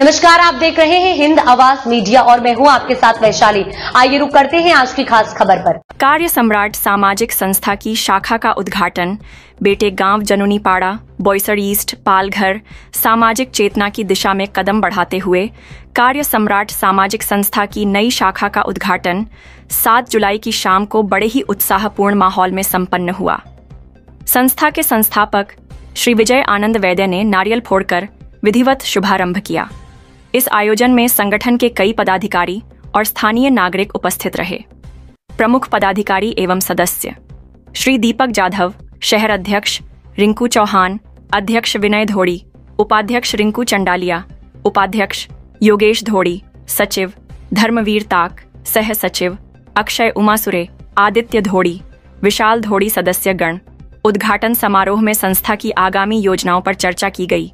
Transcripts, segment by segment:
नमस्कार, आप देख रहे हैं हिंद आवाज मीडिया और मैं हूं आपके साथ वैशाली। आइए रुक करते हैं आज की खास खबर पर। कार्य सम्राट सामाजिक संस्था की शाखा का उद्घाटन बेटे गांव जनुनीपाड़ा, बोईसर ईस्ट, पालघर सामाजिक चेतना की दिशा में कदम बढ़ाते हुए कार्य सम्राट सामाजिक संस्था की नई शाखा का उद्घाटन 7 जुलाई की शाम को बड़े ही उत्साहपूर्ण माहौल में संपन्न हुआ। संस्था के संस्थापक श्री विजय आनंद वैद्य ने नारियल फोड़कर विधिवत शुभारंभ किया। इस आयोजन में संगठन के कई पदाधिकारी और स्थानीय नागरिक उपस्थित रहे। प्रमुख पदाधिकारी एवं सदस्य श्री दीपक जाधव, शहर अध्यक्ष रिंकू चौहान, अध्यक्ष विनय धोड़ी, उपाध्यक्ष रिंकू चंडालिया, उपाध्यक्ष योगेश धोड़ी, सचिव धर्मवीर ताक, सह सचिव अक्षय उमासुरे, आदित्य धोड़ी, विशाल धोड़ी सदस्यगण। उद्घाटन समारोह में संस्था की आगामी योजनाओं पर चर्चा की गई,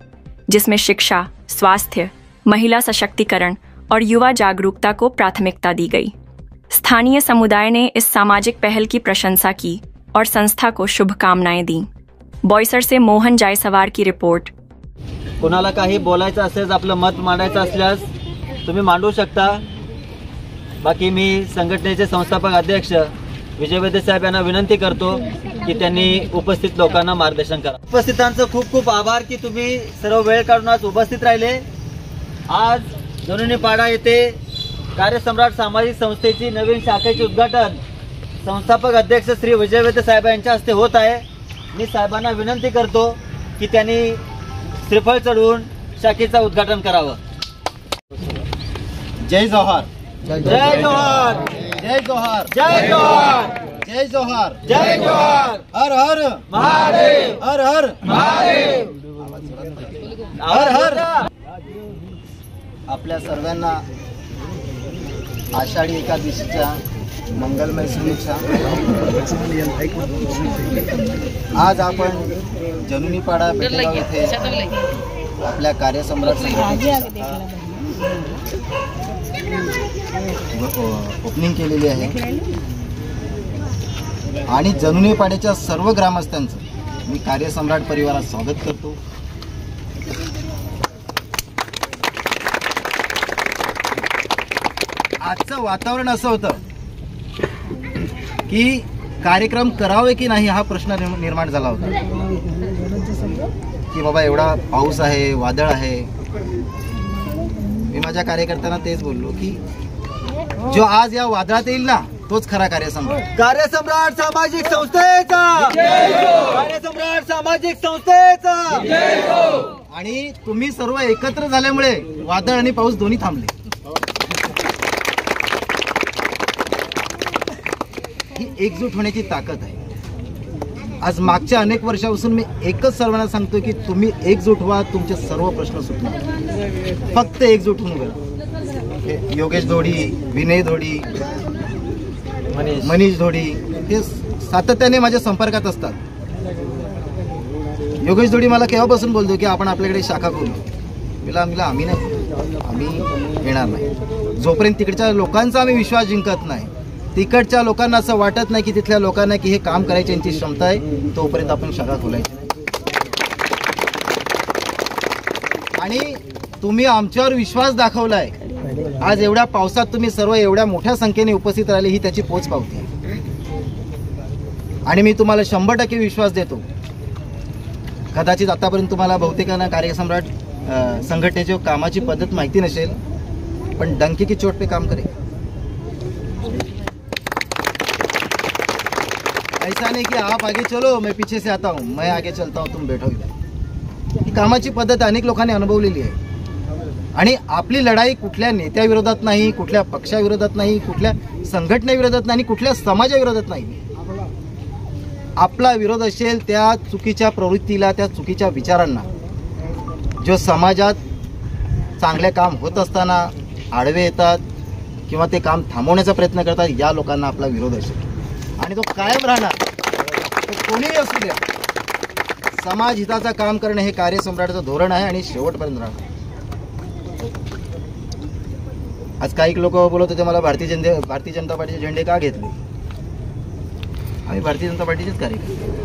जिसमें शिक्षा, स्वास्थ्य, महिला सशक्तिकरण और युवा जागरूकता को प्राथमिकता दी गई। स्थानीय समुदाय ने इस सामाजिक पहल की प्रशंसा की और संस्था को शुभकामनाएं दी। बोईसर से मोहन जायसवार की रिपोर्ट। कोणाला काही बोलायचं असेल, आपलं मत मांडायचं असल्यास तुम्ही मांडू शकता। बाकी मी संघटनेचे संस्थापक अध्यक्ष विजय वैद्य साहेब यांना विनंती करतो की त्यांनी उपस्थित लोकांना मार्गदर्शन करा। उपस्थितांचं खूप खूप आभार की तुम्ही सर्व वेळ काढून आज उपस्थित राहिले। आज जनुनीपाडा येथे कार्यसम्राट सामाजिक संस्थेची नवीन शाखेचे उद्घाटन संस्थापक अध्यक्ष श्री विजय वैद्य साहेब यांच्या हस्ते होत आहे। मी साहेबांना विनंती करतो की त्यांनी श्रीफळ चढवून शाखेचं उद्घाटन करावं। जय जोहार, जय जोहार, जय जोहार, जय जोहार, जय जोहार, जय जोहार। हर हर महादेव, हर हर महादेव, हर हर। आपल्या सर्वांना आषाढी एकादशीच्या मंगलमय शुभेच्छा। आज आपण जनुनीपाडा पेठेगाव येथे आपल्या कार्यसम्राट ओपनिंग केलेली आहे आणि जनुनीपाड्याच्या सर्व ग्रामस्थांचं मी कार्यसम्राट परिवारात स्वागत करतो। आजचं वातावरण असं होतं की कार्यक्रम करावे की नाही हा प्रश्न निर्माण झाला होता की बाबा एवढा पाऊस आहे, वादळ आहे। मी माझ्या कार्यकर्त्यांना तेच बोललो की जो आज या वादळात येईल ना तोच खरा कार्यसम्राट। कार्यसम्राट सामाजिक संस्थेचा जय हो, कार्यसम्राट सामाजिक संस्थेचा जय हो। आणि तुम्ही सर्व एकत्र झाल्यामुळे वादळ आणि पाऊस दोन्ही थांबले। ही एकजूट होण्याची ताकद आहे। आज मागच्या अनेक वर्षापासून मी एकच सर्वांना सांगतो की तुम्ही एकजूट व्हा, तुमचे सर्व प्रश्न सुटणार। फक्त एकजूट होऊन गेला। योगेश धोडी, विनय धोडी, मनीष धोडी हे सातत्याने माझ्या संपर्कात असतात। योगेश धोडी मला केव्हापासून बोलतो की आपण आपल्याकडे शाखा खोलू। मिला आम्ही नाही, आम्ही येणार नाही जोपर्यंत तिकडच्या लोकांचा आम्ही विश्वास जिंकत नाही, तिकडच्या लोकांना असं वाटत नाही की तिथल्या लोकांना की हे काम करायची यांची क्षमता आहे, तोपर्यंत आपण शाखा खोलायची नाही। आणि तुम्ही आमच्यावर विश्वास दाखवलाय। आज एवढ्या पावसात तुम्ही सर्व एवढ्या मोठ्या संख्येने उपस्थित राहिले, ही त्याची पोच पावती आहे। आणि मी तुम्हाला 100% विश्वास देतो। कदाचित आतापर्यंत तुम्हाला बहुतेकांना कार्यसम्राट संघटनेच्या कामाची पद्धत माहिती नसेल, पण डंके की चोट पे काम करे। ऐसा नहीं कि आप आगे चलो मैं पीछे से आता हूँ, मैं आगे चलता हूँ तुम बैठो इधर। ही कामाची पद्धत अनेक लोकांनी अनुभवलेली आहे। आणि आपली लढाई कुठल्या नेत्याविरोधात नाही, कुठल्या पक्षाविरोधात नाही, कुठल्या संघटनेविरोधात नाही, कुठल्या समाजाविरोधात नाही। आपला विरोध असेल त्या चुकीच्या प्रवृत्तीला, त्या चुकीच्या विचारांना, जो समाजात चांगले काम होत असताना आडवे येतात किंवा ते काम थांबवण्याचा प्रयत्न करतात, या लोकांना आपला विरोध असेल आणि तो कायम राहणार। तो कोणीही असू द्या, समाज हिताचं काम करणे हे कार्यसम्राटचं धोरण आहे आणि शेवटपर्यंत राहणार। आज काही लोक बोलत होते मला भारतीय जनता पार्टीचे झेंडे का घेतले। आम्ही भारतीय जनता पार्टीचेच कार्यकर्ते।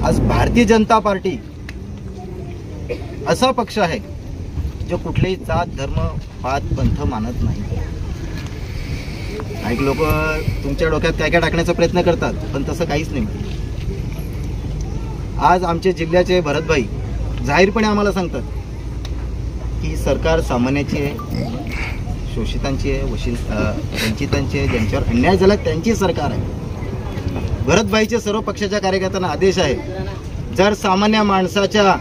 आज भारतीय जनता पार्टी असा पक्ष आहे जो कुठलेही जात धर्म पात पंथ मानत नाही. काही लोक तुमच्या डोक्यात काय काय टाकण्याचा प्रयत्न करतात, पण तसं काहीच नाही. आज आमचे जिल्ह्याचे भरतभाई जाहीरपणे आम्हाला सांगतात की सरकार सामान्याची आहे, शोषितांची आहे, वंचितांची आहे, ज्यांच्यावर अन्याय झाला त्यांची सरकार आहे. भरतभाईचे सर्व पक्षाच्या कार्यकर्त्यांना आदेश आहे, जर सामान्य माणसाच्या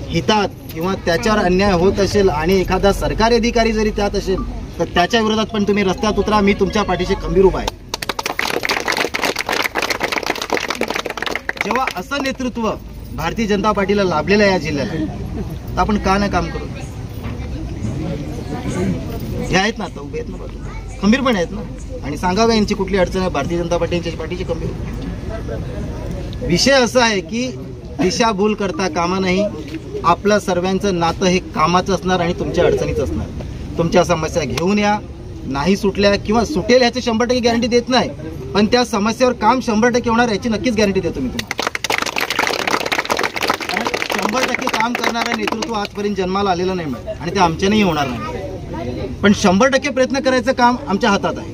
हितात किंवा त्याच्यावर अन्याय होत असेल आणि एखादा सरकारी अधिकारी जरी त्यात असेल तर त्याच्या विरोधात पण तुम्ही रस्त्यात उतरा, मी तुमच्या पाठीशी खंबीर उभा आहे. जेव्हा असं नेतृत्व भारतीय जनता पार्टीला लाभलेलं आहे या जिल्ह्याला, तर आपण का ना काम करू. हे आहेत ना, आता उभे आहेत ना, खंबीर पण आहेत ना, आणि सांगावं यांची कुठली अडचण आहे. भारतीय जनता पार्टीच्या पाठीची खंबीर. विषय असा आहे की दिशाभूल करता कामा नाही. आपलं सर्वांचं नातं हे कामाचं असणार आणि तुमच्या अडचणीच असणार. तुमच्या समस्या घेऊन या, नाही सुटल्या किंवा सुटेल ह्याची 100% गॅरंटी देत नाही, पण त्या समस्येवर काम 100% होणार याची नक्कीच गॅरंटी देतो मी तुम्हाला. 100% काम करणारं नेतृत्व आजपर्यंत जन्माला आलेलं नाही आणि ते आमच्यानेही होणार नाही, पण 100% प्रयत्न करायचं काम आमच्या हातात आहे.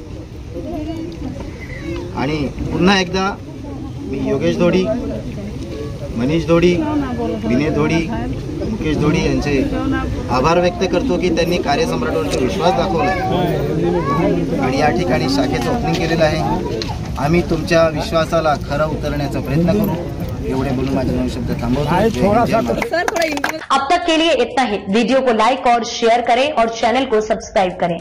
आणि पुन्हा एकदा मी योगेश धोडी, मनीष धोडी, विनय धोडी, मुकेश धोडी यांचे आभार व्यक्त करतो की त्यांनी कार्यसम्राटवरती विश्वास दाखवला आणि या ठिकाणी शाखेचं ओपनिंग केलेलं आहे. आम्ही तुमच्या विश्वासाला खरं उतरण्याचा प्रयत्न करू. एवढे बोलून माझे 2 शब्द थांबवतो. अब तक के लिए इतना ही. वीडियो को लाइक और शेयर करें और चैनल को सब्सक्राइब करें.